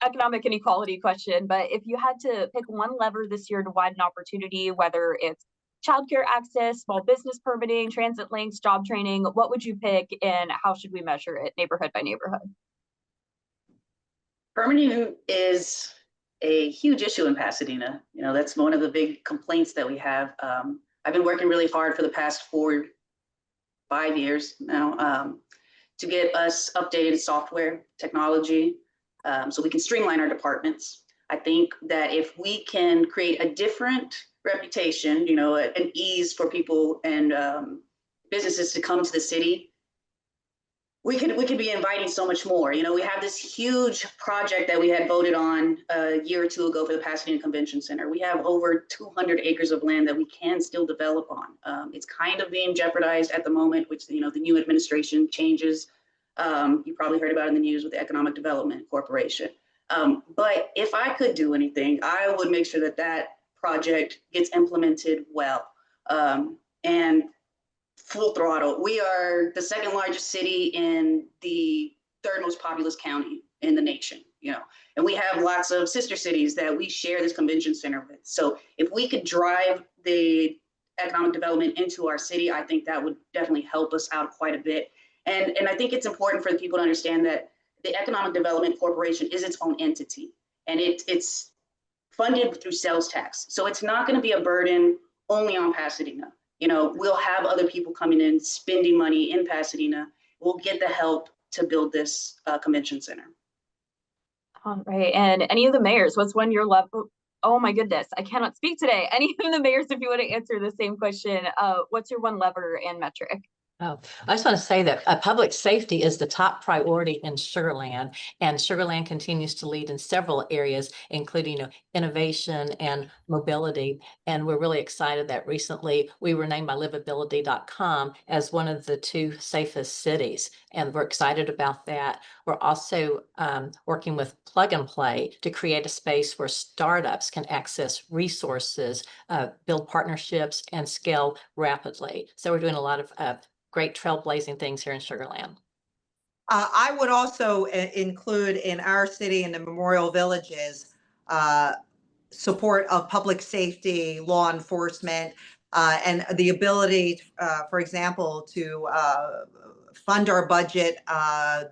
economic inequality question. But if you had to pick one lever this year to widen opportunity, whether it's childcare access, small business permitting, transit links, job training, what would you pick, and how should we measure it neighborhood by neighborhood? Permitting is a huge issue in Pasadena. That's one of the big complaints that we have. I've been working really hard for the past 5 years now to get us updated software technology so we can streamline our departments. I think that if we can create a different reputation, an ease for people and businesses to come to the city, we could be inviting so much more. We have this huge project that we had voted on a year or 2 ago for the Pasadena Convention Center. We have over 200 acres of land that we can still develop on. It's kind of being jeopardized at the moment, which the new administration changes. You probably heard about it in the news with the Economic Development Corporation. But if I could do anything, I would make sure that project gets implemented well. And full throttle. We are the 2nd largest city in the 3rd most populous county in the nation, and we have lots of sister cities that we share this convention center with. So if we could drive the economic development into our city, I think that would definitely help us out quite a bit. And I think it's important for the people to understand that the Economic Development Corporation is its own entity, and it's funded through sales tax. So it's not going to be a burden only on Pasadena. We'll have other people coming in, spending money in Pasadena. We'll get the help to build this convention center. All right. And any of the mayors, what's one your level? Oh my goodness, I cannot speak today. Any of the mayors, if you want to answer the same question, what's your one lever and metric? Oh, I just want to say that public safety is the top priority in Sugar Land, and Sugar Land continues to lead in several areas, including innovation and mobility. And we're really excited that recently we were named by livability.com as one of the 2 safest cities, and we're excited about that. We're also working with Plug and Play to create a space where startups can access resources, build partnerships, and scale rapidly. So we're doing a lot of great trailblazing things here in Sugar Land. I would also include in our city in the Memorial Villages, support of public safety, law enforcement, and the ability, for example, to fund our budget,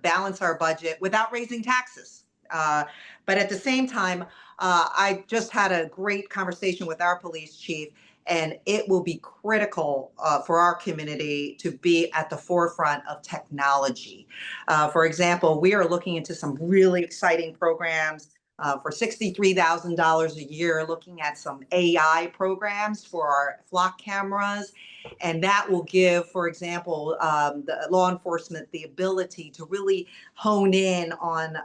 balance our budget without raising taxes. But at the same time, I just had a great conversation with our police chief, and it will be critical for our community to be at the forefront of technology. For example, we are looking into some really exciting programs for $63,000 a year, looking at some AI programs for our flock cameras. And that will give, for example, the law enforcement the ability to really hone in on,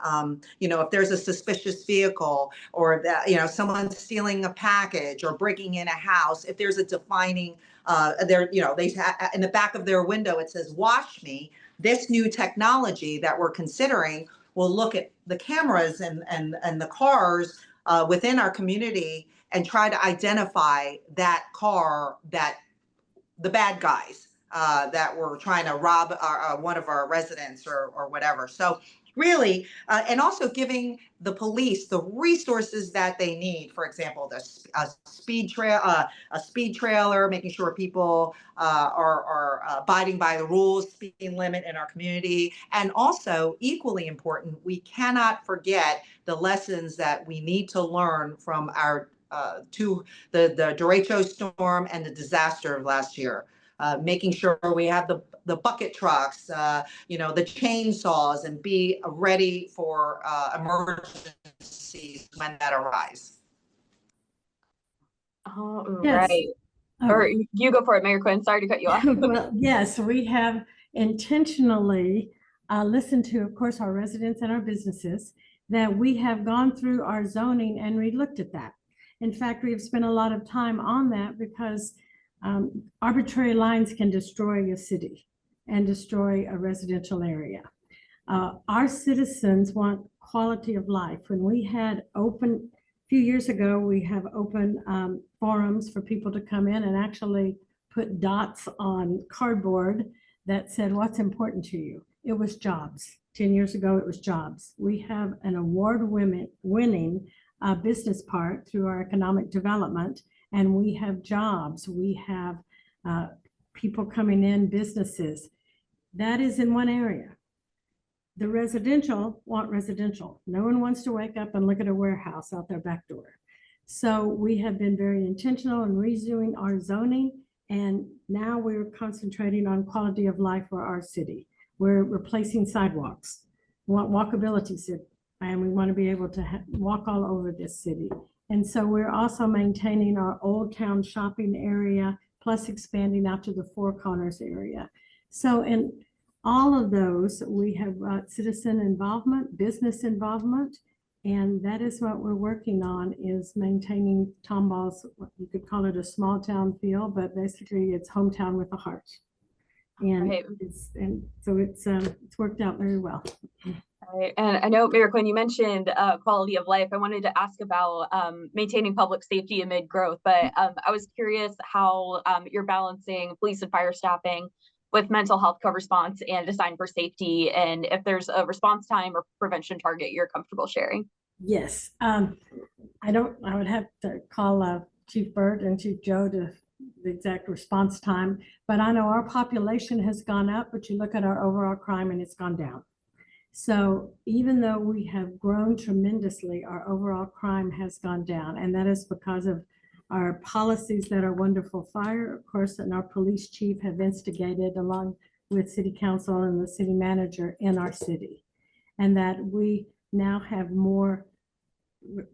if there's a suspicious vehicle, or that, someone's stealing a package or breaking in a house, if there's a defining, in the back of their window, it says, "Watch me." This new technology that we're considering will look at the cameras and the cars within our community and try to identify that car, that the bad guys that were trying to rob one of our residents or whatever. So really, and also giving the police the resources that they need. For example, a speed trailer, making sure people are abiding by the rules, speed limit in our community. And also, equally important, we cannot forget the lessons that we need to learn from our the derecho storm and the disaster of last year. Making sure we have the bucket trucks, the chainsaws, and be ready for emergencies when that arise. All Yes. right. Oh. Or you go for it, Mayor Quinn. Sorry to cut you off. Well, yes, we have intentionally listened to, of course, our residents and our businesses, that we have gone through our zoning and re-looked at that. In fact, we have spent a lot of time on that because arbitrary lines can destroy a city and destroy a residential area. Our citizens want quality of life. When we had open, a few years ago, we have open forums for people to come in and actually put dots on cardboard that said, "What's important to you?" It was jobs. 10 years ago, it was jobs. We have an award-winning business part through our economic development, and we have jobs. We have people coming in, businesses. That is in one area. The residential want residential. No one wants to wake up and look at a warehouse out their back door. So we have been very intentional in redoing our zoning, and now we're concentrating on quality of life for our city. We're replacing sidewalks. We want walkability, and we want to be able to walk all over this city. And so we're also maintaining our Old Town shopping area, plus expanding out to the Four Corners area. So in all of those, we have citizen involvement, business involvement, and that is what we're working on, is maintaining Tomball's, you could call it a small town feel, but basically it's hometown with a heart. And, Right. So it's worked out very well. Right. And I know, Mayor Quinn, you mentioned quality of life. I wanted to ask about maintaining public safety amid growth, but I was curious how you're balancing police and fire staffing with mental health co-response and design for safety, and if there's a response time or prevention target you're comfortable sharing. Yes, I would have to call Chief Burt and Chief Joe to the exact response time, but I know our population has gone up, but you look at our overall crime and it's gone down. So even though we have grown tremendously, our overall crime has gone down, and that is because of our policies that are wonderful. Fire, of course, and our police chief have instigated, along with city council and the city manager in our city, and that we now have more,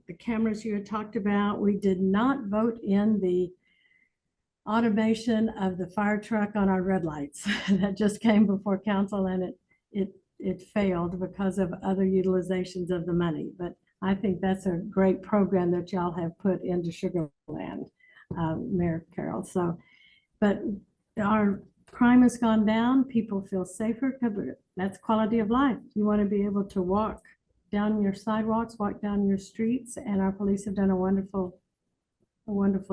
the cameras you had talked about. We did not vote in the automation of the fire truck on our red lights that just came before council, and it failed because of other utilizations of the money. But I think that's a great program that y'all have put into Sugar Land, Mayor Carroll. So, but our crime has gone down. People feel safer because that's quality of life. You want to be able to walk down your sidewalks, walk down your streets, and our police have done a wonderful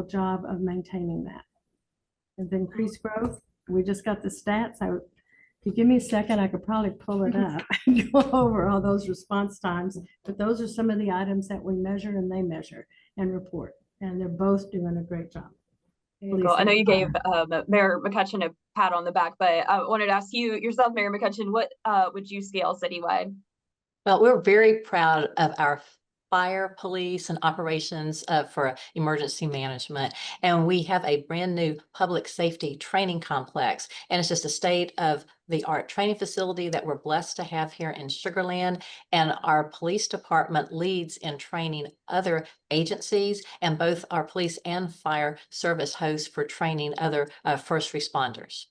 job of maintaining that. And the increased growth, we just got the stats. If you give me a second, I could probably pull it up and go over all those response times. But those are some of the items that we measure and they measure and report. And they're both doing a great job. Cool. I know you gave Mayor McCutcheon a pat on the back, but I wanted to ask you yourself, Mayor McCutcheon, what would you scale citywide? Well, we're very proud of our fire, police, and operations for emergency management. And we have a brand new public safety training complex. And it's just a state-of-the-art training facility that we're blessed to have here in Sugar Land. And our police department leads in training other agencies, and both our police and fire service hosts for training other first responders.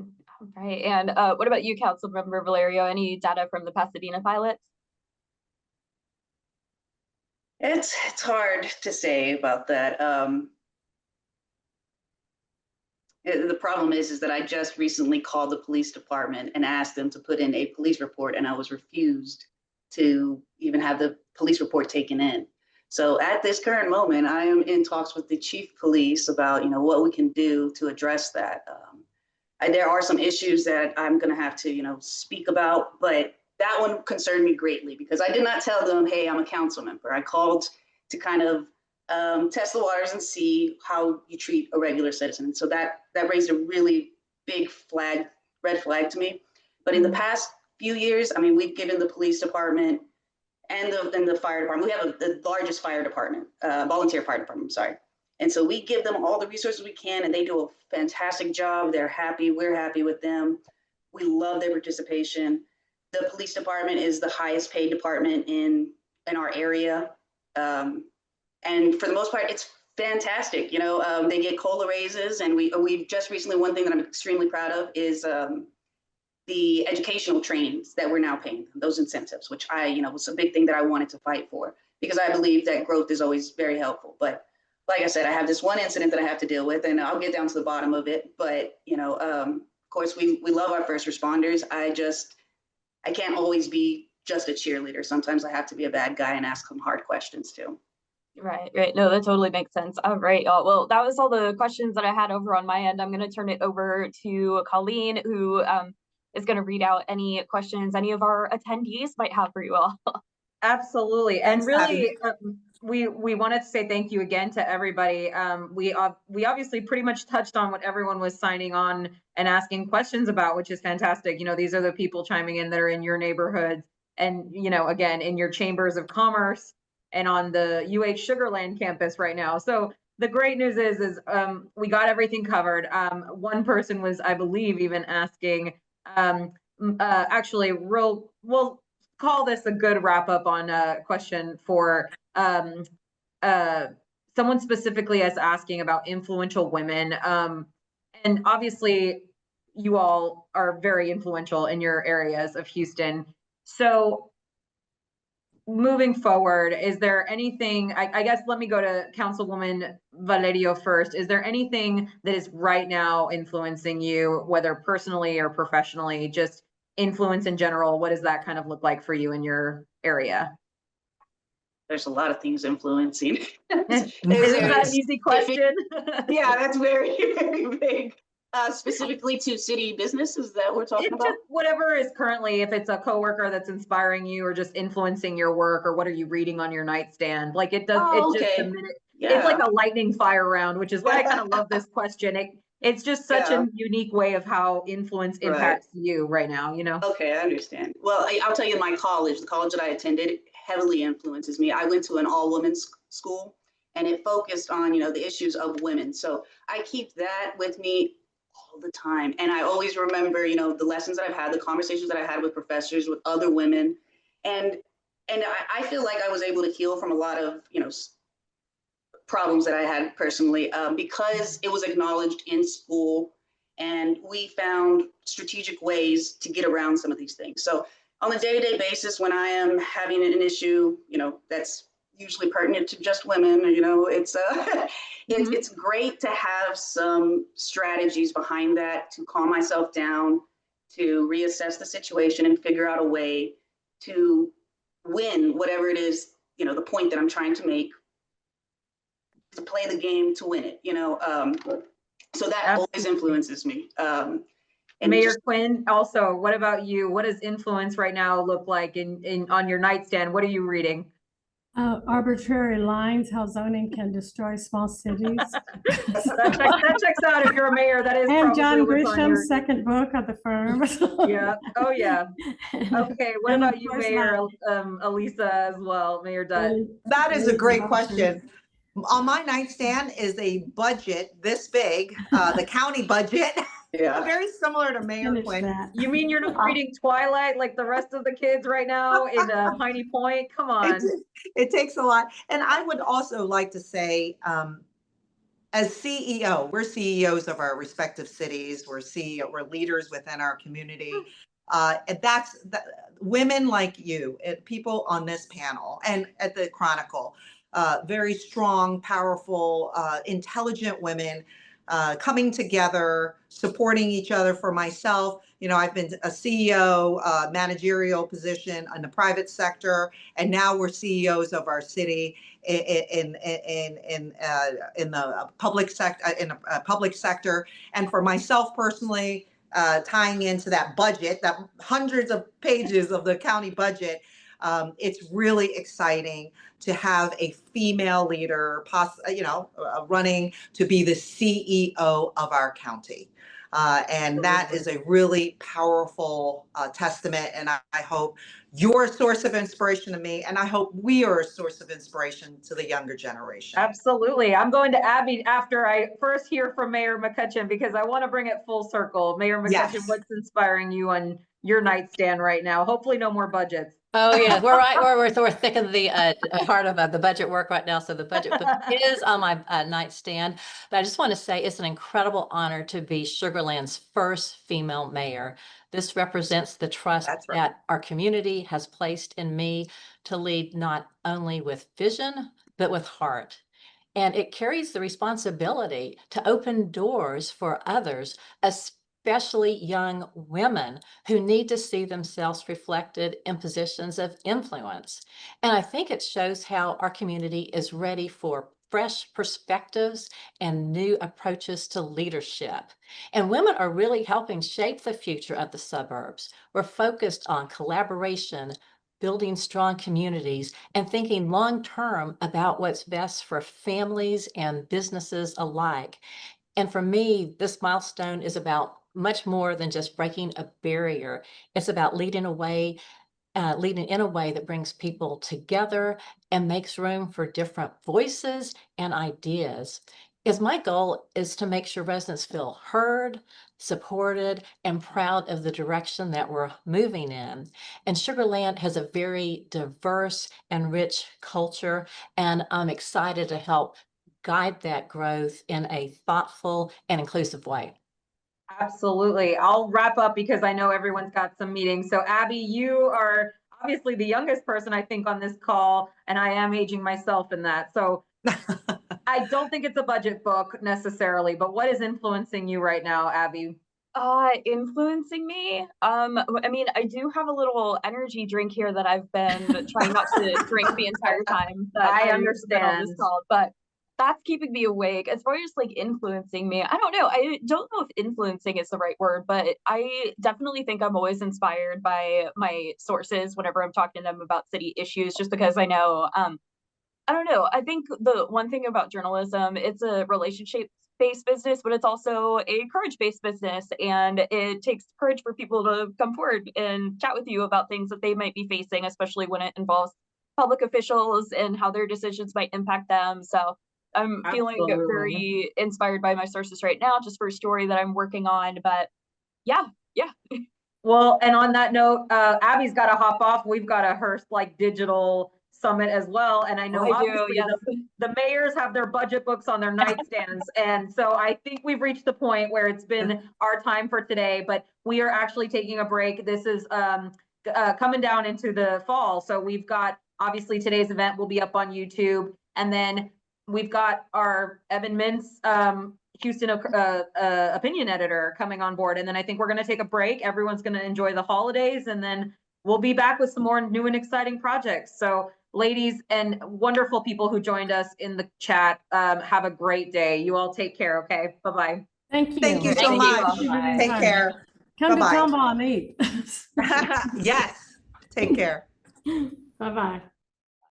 All right. And what about you, Council Member Valerio? Any data from the Pasadena pilot? It's hard to say about that. The problem is that I just recently called the police department and asked them to put in a police report, and I was refused to even have the police report taken in. So at this current moment, I am in talks with the chief police about, what we can do to address that. There are some issues that I'm going to have to, speak about, but that one concerned me greatly because I did not tell them, hey, I'm a council member. I called to kind of test the waters and see how you treat a regular citizen. And so that raised a really big red flag to me. But in the past few years, we've given the police department and the fire department, we have the largest fire department, volunteer fire department, I'm sorry. And so we give them all the resources we can, and they do a fantastic job. They're happy. We're happy with them. We love their participation. The police department is the highest paid department in our area. And for the most part, it's fantastic. They get COLA raises, and we've just recently, one thing that I'm extremely proud of is the educational trainings that we're now paying them, those incentives, which was a big thing that I wanted to fight for because I believe that growth is always very helpful. But like I said, I have this one incident that I have to deal with, and I'll get down to the bottom of it. But, of course, we love our first responders. I can't always be just a cheerleader. Sometimes I have to be a bad guy and ask some hard questions too. Right. No, that totally makes sense. All right. Well, that was all the questions that I had over on my end. I'm going to turn it over to Colleen, who is going to read out any questions any of our attendees might have for you all. Absolutely. And Thanks, really, we wanted to say thank you again to everybody. We obviously pretty much touched on what everyone was signing on and asking questions about, which is fantastic. These are the people chiming in that are in your neighborhoods and, again, in your chambers of commerce and on the UH Sugar Land campus right now. So the great news is we got everything covered. One person was, I believe, even asking, actually, we'll call this a good wrap up on a question for someone specifically as asking about influential women. And obviously you all are very influential in your areas of Houston. So moving forward, is there anything, I guess, let me go to Councilwoman Valerio first. Is there anything that is right now influencing you, whether personally or professionally, just influence in general? What does that kind of look like for you in your area? There's a lot of things influencing. Is that an easy question? Yeah, that's very, very big. Specifically to city businesses that we're talking about? Just whatever is currently, if it's a coworker that's inspiring you or just influencing your work, or what are you reading on your nightstand? Like it does, just a minute. Yeah. It's like a lightning fire round, which is why I kind of love this question. It's just such a unique way of how influence impacts you right now, Okay, I understand. Well, I'll tell you, the college that I attended heavily influences me. I went to an all-women's school, and it focused on, the issues of women. So I keep that with me all the time. And I always remember, the lessons that I've had, the conversations that I had with professors, with other women. And I feel like I was able to heal from a lot of, problems that I had personally, because it was acknowledged in school, and we found strategic ways to get around some of these things. So on a day-to-day basis, when I am having an issue, that's usually pertinent to just women, it's great to have some strategies behind that, to calm myself down, to reassess the situation and figure out a way to win whatever it is, the point that I'm trying to make, to play the game to win it, so that always influences me. And Mayor Quinn, also, what about you? What does influence right now look like on your nightstand? What are you reading? Arbitrary lines, how zoning can destroy small cities. that checks out if you're a mayor. That is And probably John what's on Grisham's second book of the firm. Yeah. Oh, yeah. Okay. What And of about you, course Mayor Aliza, as well, Mayor Dutt? That is a great question. On my nightstand is a budget this big, the county budget. Yeah. Very similar to Mayor Finish Quinn. that. You mean you're not reading Twilight like the rest of the kids right now in Piney Point? Come on. It takes a lot. And I would also like to say, as CEO, we're CEOs of our respective cities. We're leaders within our community. And women like you, people on this panel and at the Chronicle, very strong, powerful, intelligent women coming together, supporting each other. For myself, I've been a CEO, managerial position in the private sector, and now we're CEOs of our city in the public sector. And for myself personally, tying into that budget, that hundreds of pages of the county budget, it's really exciting to have a female leader, running to be the CEO of our county. And that is a really powerful testament. And I hope you're a source of inspiration to me. And I hope we are a source of inspiration to the younger generation. Absolutely. I'm going to Abby after I first hear from Mayor McCutcheon, because I want to bring it full circle. Mayor McCutcheon, Yes. What's inspiring you on your nightstand right now? Hopefully no more budgets. Oh yeah, we're right. We're thick in the heart of the budget work right now. So the budget book is on my nightstand. But I just want to say it's an incredible honor to be Sugar Land's first female mayor. This represents the trust that our community has placed in me to lead not only with vision, but with heart. And it carries the responsibility to open doors for others, especially young women who need to see themselves reflected in positions of influence. And I think it shows how our community is ready for fresh perspectives and new approaches to leadership. And women are really helping shape the future of the suburbs. We're focused on collaboration, building strong communities, and thinking long-term about what's best for families and businesses alike. And for me, this milestone is about much more than just breaking a barrier. It's about leading in a way that brings people together and makes room for different voices and ideas. My goal is to make sure residents feel heard, supported, and proud of the direction that we're moving in. And Sugar Land has a very diverse and rich culture, and I'm excited to help guide that growth in a thoughtful and inclusive way. Absolutely. I'll wrap up because I know everyone's got some meetings. So Abby, you are obviously the youngest person I think on this call, and I am aging myself in that. So I don't think it's a budget book necessarily, but what is influencing you right now, Abby? Influencing me. I mean, I do have a little energy drink here that I've been trying not to drink the entire time. I understand. On this call, but that's keeping me awake. As far as like influencing me, I don't know. I don't know if influencing is the right word, but I definitely think I'm always inspired by my sources whenever I'm talking to them about city issues, just because I know, I don't know. I think the one thing about journalism, it's a relationship-based business, but it's also a courage-based business. And it takes courage for people to come forward and chat with you about things that they might be facing, especially when it involves public officials and how their decisions might impact them. So I'm feeling very inspired by my sources right now, just for a story that I'm working on. But yeah. Well, and on that note, Abby's got to hop off. We've got a Hearst like digital summit as well. And I know I do, obviously yes. the mayors have their budget books on their nightstands. And so I think we've reached the point where it's been our time for today, but we are actually taking a break. This is coming down into the fall. So we've got, obviously today's event will be up on YouTube. And then we've got our Evan Mintz, Houston opinion editor coming on board. And then I think we're going to take a break. Everyone's going to enjoy the holidays, and then we'll be back with some more new and exciting projects. So ladies and wonderful people who joined us in the chat, have a great day. You all take care. Okay. Bye-bye. Thank you. Thank you so Thank you. much. Bye-bye. Take care. Come Bye-bye. to Tomball and eat. Yes, take care. Bye-bye.